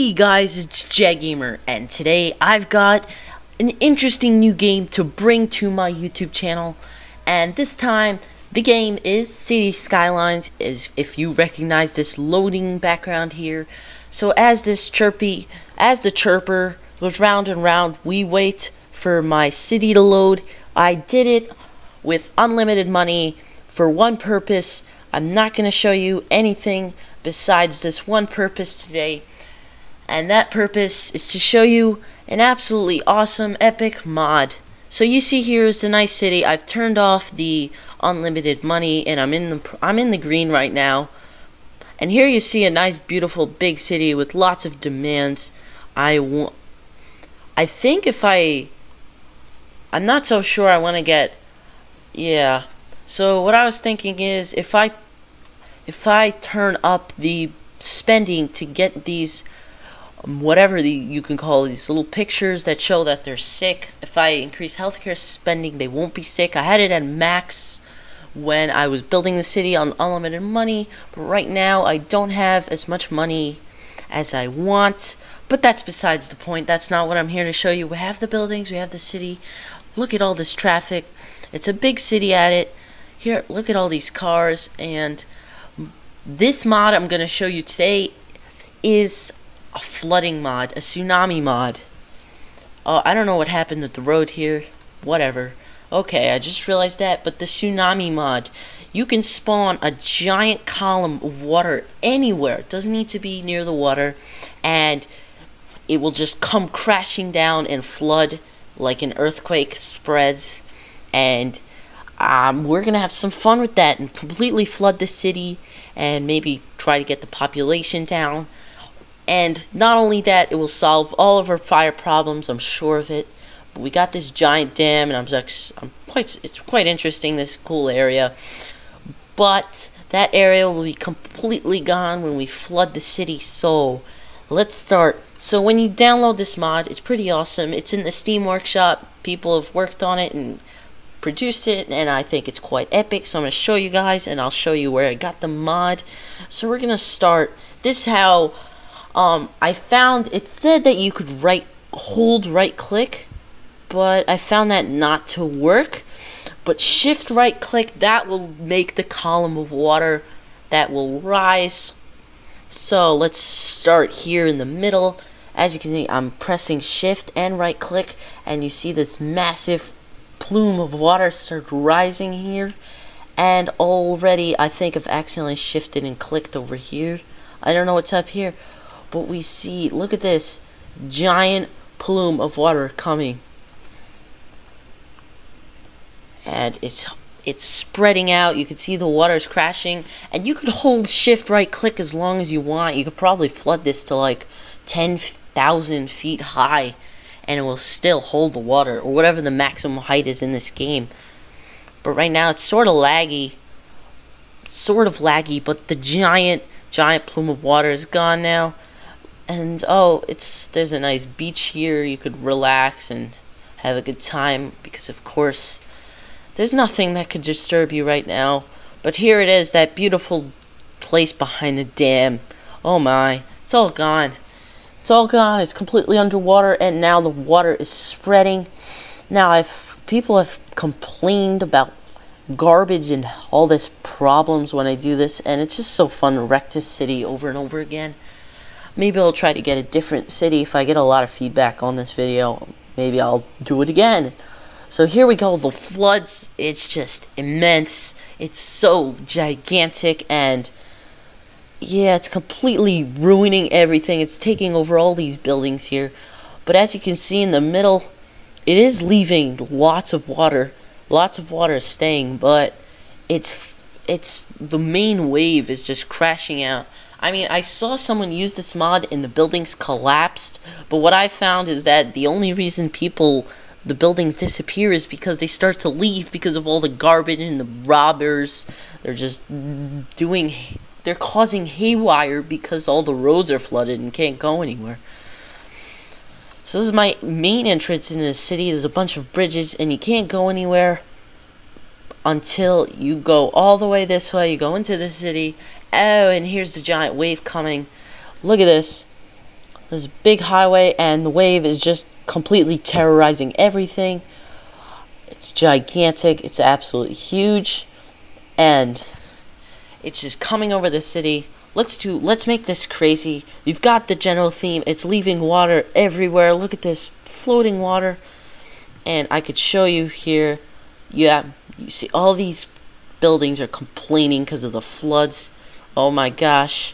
Hey guys, it's JGamer, and today I've got an interesting new game to bring to my YouTube channel. And this time, the game is City Skylines, as if you recognize this loading background here. So as the chirper goes round and round, we wait for my city to load. I did it with unlimited money for one purpose. I'm not going to show you anything besides this one purpose today. And that purpose is to show you an absolutely awesome, epic mod. So you see here is a nice city. I've turned off the unlimited money, and I'm in the green right now. And here you see a nice, beautiful, big city with lots of demands. I'm not so sure I want to get. Yeah. So what I was thinking is if I turn up the spending to get these. You can call these little pictures that show that they're sick. If I increase healthcare spending, they won't be sick. I had it at max when I was building the city on unlimited money, but right now I don't have as much money as I want. But that's besides the point. That's not what I'm here to show you. We have the buildings, we have the city. Look at all this traffic. It's a big city at it. Here, look at all these cars. And this mod I'm going to show you today is a flooding mod, a tsunami mod. I don't know what happened with the road here. Whatever. Okay, I just realized that. But the tsunami mod, you can spawn a giant column of water anywhere. It doesn't need to be near the water, and it will just come crashing down and flood like an earthquake spreads. And we're gonna have some fun with that and completely flood the city and maybe try to get the population down. And not only that, it will solve all of our fire problems, I'm sure of it. But we got this giant dam, and it's quite interesting, this cool area. But that area will be completely gone when we flood the city. So let's start. So when you download this mod, it's pretty awesome. It's in the Steam Workshop. People have worked on it and produced it, and I think it's quite epic. So I'm going to show you guys, and I'll show you where I got the mod. So we're going to start. This is how I found it said that you could hold right click, but I found that not to work. But shift right click, that will make the column of water that will rise. So let's start here in the middle. As you can see, I'm pressing shift and right click, and you see this massive plume of water start rising here. And already I think I've accidentally shifted and clicked over here. I don't know what's up here. But we see, look at this giant plume of water coming. And it's spreading out. You can see the water is crashing. And you could hold shift right click as long as you want. You could probably flood this to like 10,000 feet high, and it will still hold the water, or whatever the maximum height is in this game. But right now it's sort of laggy. But the giant plume of water is gone now. And there's a nice beach here. You could relax and have a good time, because of course there's nothing that could disturb you right now. But here it is, that beautiful place behind the dam. Oh my, it's all gone. It's all gone. It's completely underwater, and now the water is spreading. Now people have complained about garbage and all this problems when I do this, and it's just so fun to wreck this city over and over again. Maybe I'll try to get a different city. If I get a lot of feedback on this video, maybe I'll do it again. So here we go, the floods. It's just immense. It's so gigantic, and yeah, it's completely ruining everything. It's taking over all these buildings here. But as you can see in the middle, it is leaving lots of water. Lots of water is staying, but it's the main wave is just crashing out. I mean, I saw someone use this mod and the buildings collapsed, but what I found is that the only reason the buildings disappear is because they start to leave because of all the garbage and the robbers. They're causing haywire because all the roads are flooded and can't go anywhere. So this is my main entrance in the city. There's a bunch of bridges, and you can't go anywhere until you go all the way this way. You go into the city. Oh, and here's the giant wave coming. Look at this. There's a big highway, and the wave is just completely terrorizing everything. It's gigantic. It's absolutely huge, and it's just coming over the city. Let's make this crazy. You've got the general theme. It's leaving water everywhere. Look at this floating water. And I could show you here. Yeah, you see all these buildings are complaining because of the floods. Oh my gosh.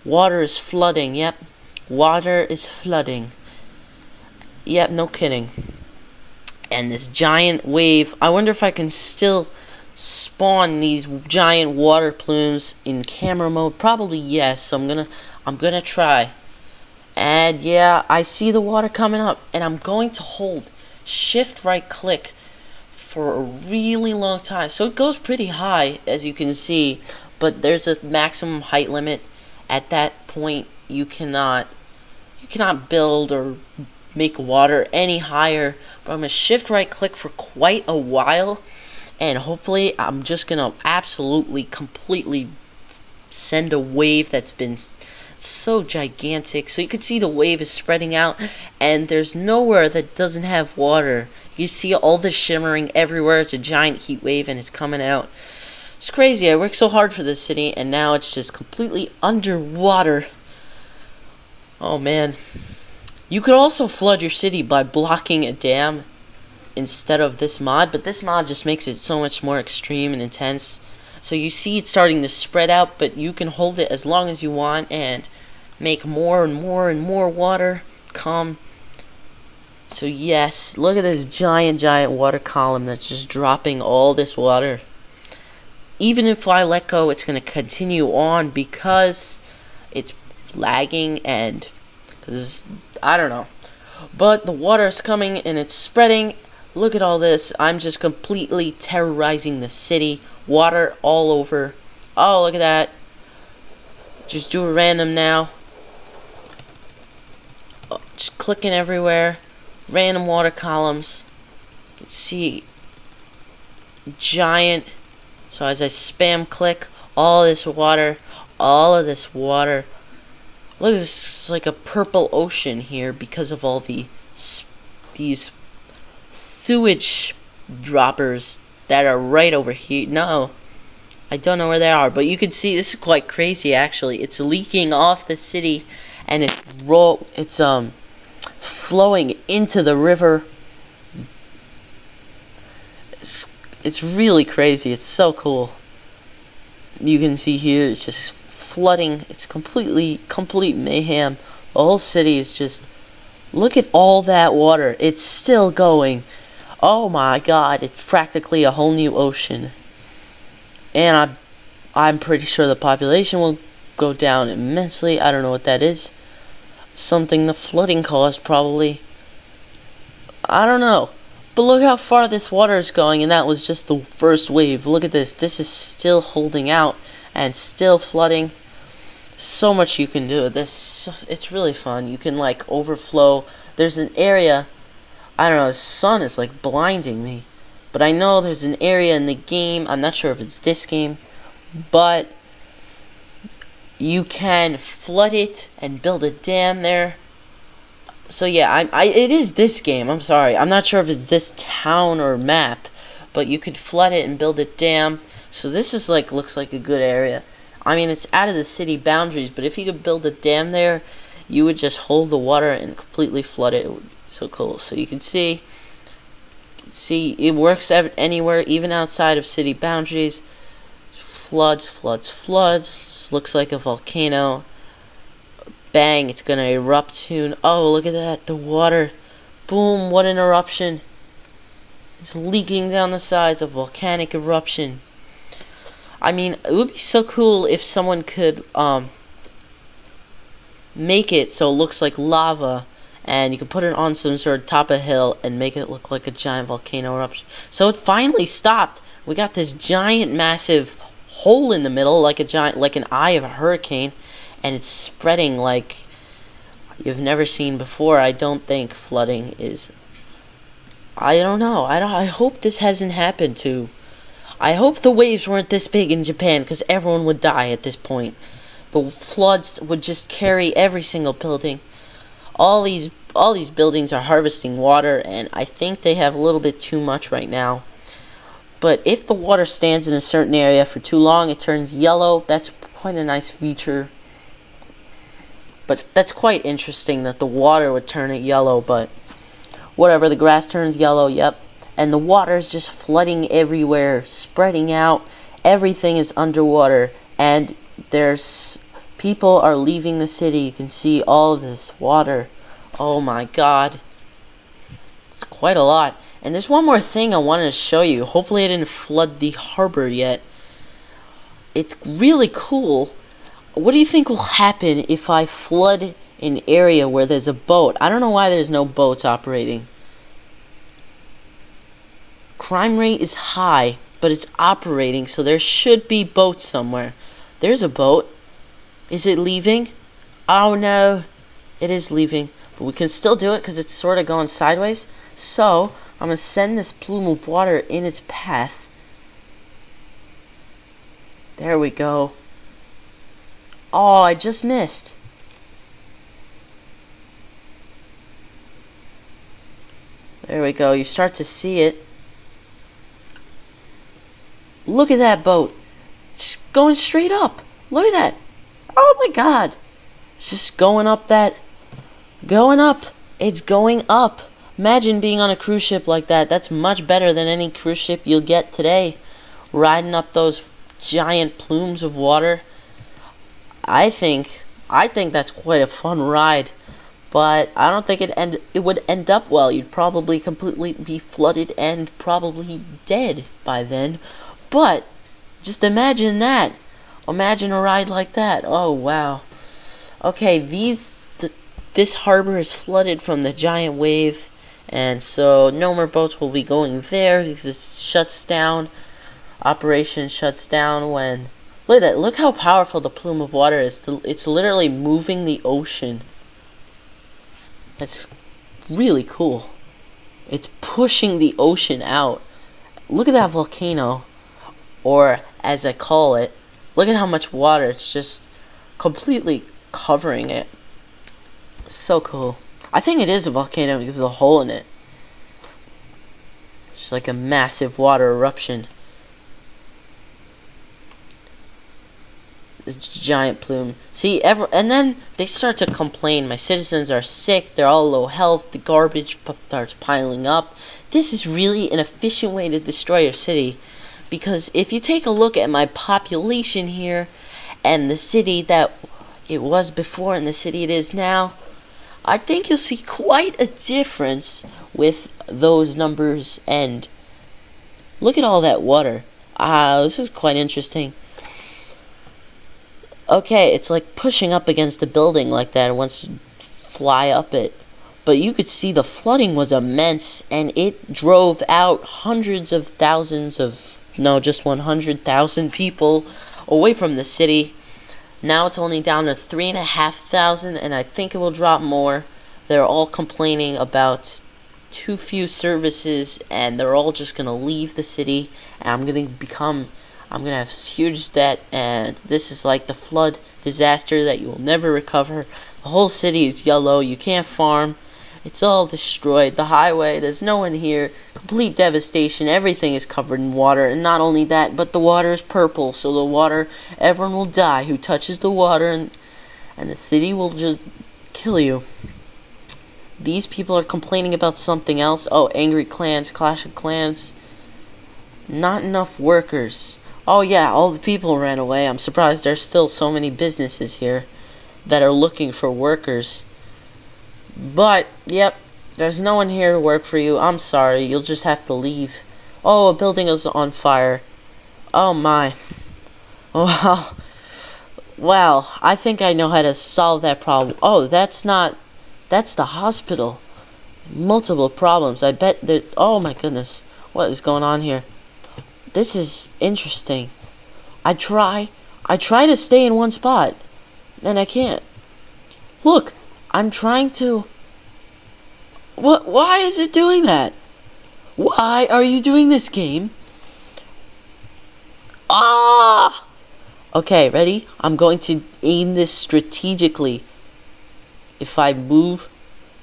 Water is flooding. Yep. Water is flooding. Yep, no kidding. And this giant wave. I wonder if I can still spawn these giant water plumes in camera mode. Probably yes. So I'm gonna try. And yeah, I see the water coming up, and I'm going to hold shift right click for a really long time. So it goes pretty high, as you can see, but there's a maximum height limit. At that point, you cannot build or make water any higher. But I'm gonna shift right click for quite a while, and hopefully I'm just gonna absolutely completely send a wave that's been so gigantic. So you can see the wave is spreading out, and there's nowhere that doesn't have water. You see all the shimmering everywhere. It's a giant heat wave, and it's coming out. It's crazy. I worked so hard for this city, and now it's just completely underwater. Oh man. You could also flood your city by blocking a dam instead of this mod, but this mod just makes it so much more extreme and intense. So you see it's starting to spread out, but you can hold it as long as you want and make more and more and more water come. So yes, look at this giant water column that's just dropping all this water. Even if I let go, it's going to continue on because it's lagging and because I don't know. But the water is coming and it's spreading. Look at all this. I'm just completely terrorizing the city. Water all over. Oh, look at that. Just do a random now. Oh, just clicking everywhere. Random water columns. You can see giant. So as I spam click, all of this water. Look at this, it's like a purple ocean here because of all these sewage droppers that are right over here. No, I don't know where they are, but you can see this is quite crazy actually. It's leaking off the city, and it's flowing into the river. It's really crazy. It's so cool. You can see here it's just flooding. It's complete mayhem. The whole city is just, look at all that water. It's still going. Oh my god, it's practically a whole new ocean. And I'm pretty sure the population will go down immensely. I don't know what that is. Something the flooding caused probably. I don't know. But look how far this water is going, and that was just the first wave. Look at this. This is still holding out and still flooding. So much you can do. It's really fun. You can like overflow. There's an area, I don't know, the sun is like blinding me. But I know there's an area in the game, I'm not sure if it's this game, but you can flood it and build a dam there. So yeah, it is this game, I'm sorry. I'm not sure if it's this town or map, but you could flood it and build a dam. So this is like, looks like a good area. I mean, it's out of the city boundaries, but if you could build a dam there, you would just hold the water and completely flood it. It would be so cool. So you can see it works anywhere, even outside of city boundaries. Floods. This looks like a volcano. Bang, it's gonna erupt soon. Oh, look at that, the water. Boom, what an eruption. It's leaking down the sides, a volcanic eruption. I mean, it would be so cool if someone could make it so it looks like lava, and you could put it on some sort of top of a hill and make it look like a giant volcano eruption. So it finally stopped. We got this giant massive hole in the middle, like an eye of a hurricane, and it's spreading like you've never seen before. I don't think flooding is, I don't know. I hope this hasn't happened to. I hope the waves weren't this big in Japan, because everyone would die at this point. The floods would just carry every single building. all these buildings are harvesting water, and I think they have a little bit too much right now. But if the water stands in a certain area for too long, it turns yellow. That's quite a nice feature. But that's quite interesting that the water would turn it yellow, but whatever, the grass turns yellow, yep. And the water is just flooding everywhere, spreading out. Everything is underwater, and there's people are leaving the city. You can see all of this water. Oh my god. It's quite a lot. And there's one more thing I wanted to show you. Hopefully I didn't flood the harbor yet. It's really cool. What do you think will happen if I flood an area where there's a boat? I don't know why there's no boats operating. Crime rate is high, but it's operating, so there should be boats somewhere. There's a boat. Is it leaving? Oh no, it is leaving. But we can still do it because it's sort of going sideways. So, I'm going to send this plume of water in its path. There we go. Oh, I just missed. There we go. You start to see it. Look at that boat. Just going straight up. Look at that. Oh my god. It's just going up that. Going up. It's going up. Imagine being on a cruise ship like that. That's much better than any cruise ship you'll get today. Riding up those giant plumes of water. I think that's quite a fun ride. But I don't think it would end up well. You'd probably completely be flooded and probably dead by then. But just imagine that. Imagine a ride like that. Oh wow. Okay, this harbor is flooded from the giant wave, and so no more boats will be going there because it shuts down. Operation shuts down when. Look at that. Look how powerful the plume of water is. It's literally moving the ocean. That's really cool. It's pushing the ocean out. Look at that volcano. Or, as I call it, look at how much water. It's just completely covering it. So cool. I think it is a volcano because of the hole in it. It's like a massive water eruption. This giant plume. See, and then they start to complain. My citizens are sick. They're all low health. The garbage starts piling up. This is really an efficient way to destroy your city. Because if you take a look at my population here, and the city that it was before and the city it is now, I think you'll see quite a difference with those numbers. And look at all that water. This is quite interesting. Okay, it's like pushing up against the building like that. It wants to fly up it. But you could see the flooding was immense, and it drove out hundreds of thousands of, no, just 100,000 people away from the city. Now it's only down to 3,500, and I think it will drop more. They're all complaining about too few services, and they're all just gonna leave the city. And I'm gonna have huge debt, and this is like the flood disaster that you will never recover. The whole city is yellow. You can't farm. It's all destroyed. The highway, there's no one here. Complete devastation. Everything is covered in water. And not only that, but the water is purple. So the water, everyone will die who touches the water, and the city will just kill you. These people are complaining about something else. Oh, angry clans, clash of clans. Not enough workers. Oh yeah, all the people ran away. I'm surprised there's still so many businesses here that are looking for workers. But, yep, there's no one here to work for you. I'm sorry, you'll just have to leave. Oh, a building is on fire. Oh my. Well, I think I know how to solve that problem. Oh, that's the hospital. Multiple problems. I bet that, oh my goodness. What is going on here? This is interesting. I try to stay in one spot, and I can't. Look, I'm trying to. Why is it doing that? Why are you doing this, game? Ah! Okay, ready? I'm going to aim this strategically. If I move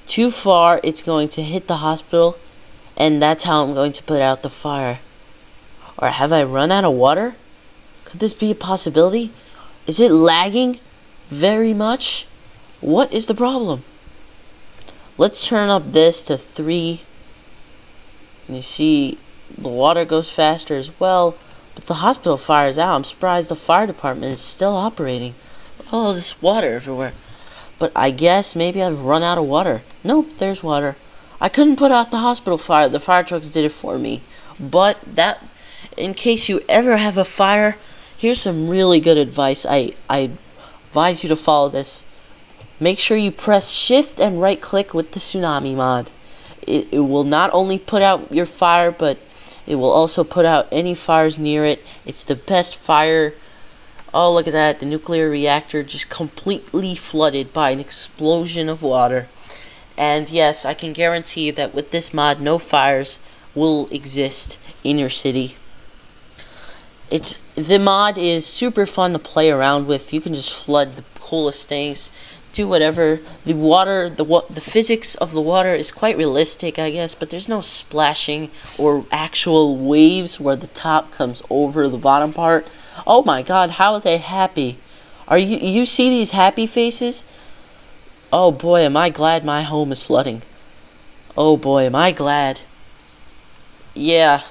too far, it's going to hit the hospital, and that's how I'm going to put out the fire. Or have I run out of water? Could this be a possibility? Is it lagging very much? What is the problem? Let's turn up this to 3. And you see the water goes faster as well. But the hospital fire is out. I'm surprised the fire department is still operating. Oh, this water everywhere. But I guess maybe I've run out of water. Nope, there's water. I couldn't put out the hospital fire. The fire trucks did it for me. But that, in case you ever have a fire, here's some really good advice. I advise you to follow this. Make sure you press shift and right click with the Tsunami mod. It will not only put out your fire, but it will also put out any fires near it. It's the best fire. Oh, look at that. The nuclear reactor just completely flooded by an explosion of water. And yes, I can guarantee that with this mod, no fires will exist in your city. The mod is super fun to play around with. You can just flood the coolest things. Do whatever. The physics of the water is quite realistic, I guess, but there's no splashing or actual waves where the top comes over the bottom part. Oh my god, how are they happy? You see these happy faces? Oh boy, am I glad my home is flooding. Oh boy, am I glad. Yeah.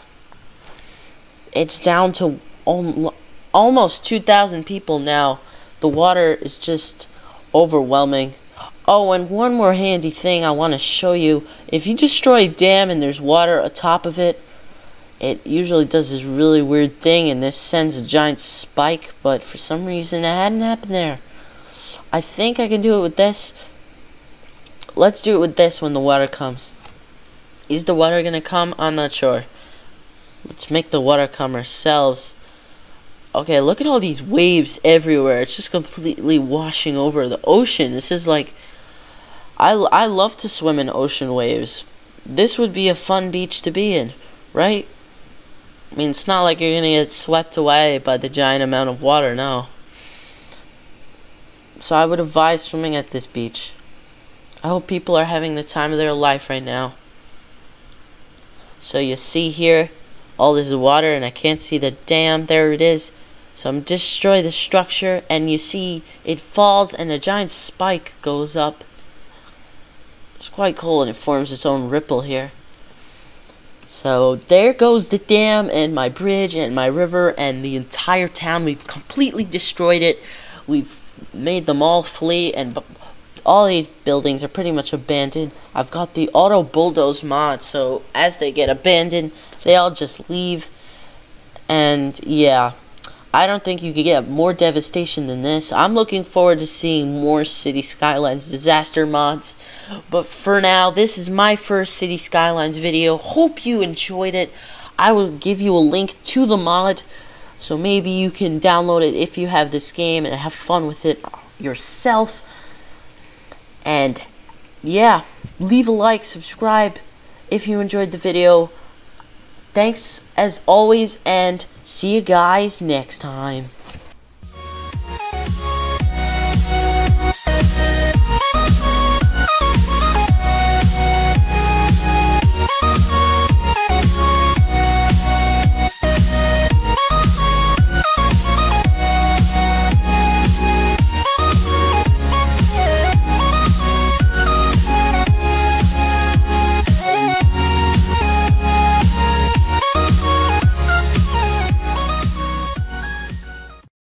It's down to almost 2,000 people now. The water is just overwhelming. Oh, and one more handy thing I want to show you. If you destroy a dam and there's water atop of it, it usually does this really weird thing, and this sends a giant spike, but for some reason it hadn't happened there. I think I can do it with this. Let's do it with this when the water comes. Is the water gonna come? I'm not sure. Let's make the water come ourselves. Okay, look at all these waves everywhere. It's just completely washing over the ocean. This is like... I love to swim in ocean waves. This would be a fun beach to be in, right? I mean, it's not like you're gonna get swept away by the giant amount of water, no. So I would advise swimming at this beach. I hope people are having the time of their life right now. So you see here, all this water, and I can't see the dam. There it is. So I'm destroy the structure, and you see it falls, and a giant spike goes up. It's quite cool, and it forms its own ripple here. So there goes the dam, and my bridge, and my river, and the entire town. We've completely destroyed it. We've made them all flee, and all these buildings are pretty much abandoned. I've got the auto bulldoze mod, so as they get abandoned, they all just leave. And yeah, I don't think you could get more devastation than this. I'm looking forward to seeing more City Skylines disaster mods. But for now, this is my first City Skylines video. Hope you enjoyed it. I will give you a link to the mod, so maybe you can download it if you have this game and have fun with it yourself. And yeah, leave a like, subscribe if you enjoyed the video. Thanks as always, and see you guys next time.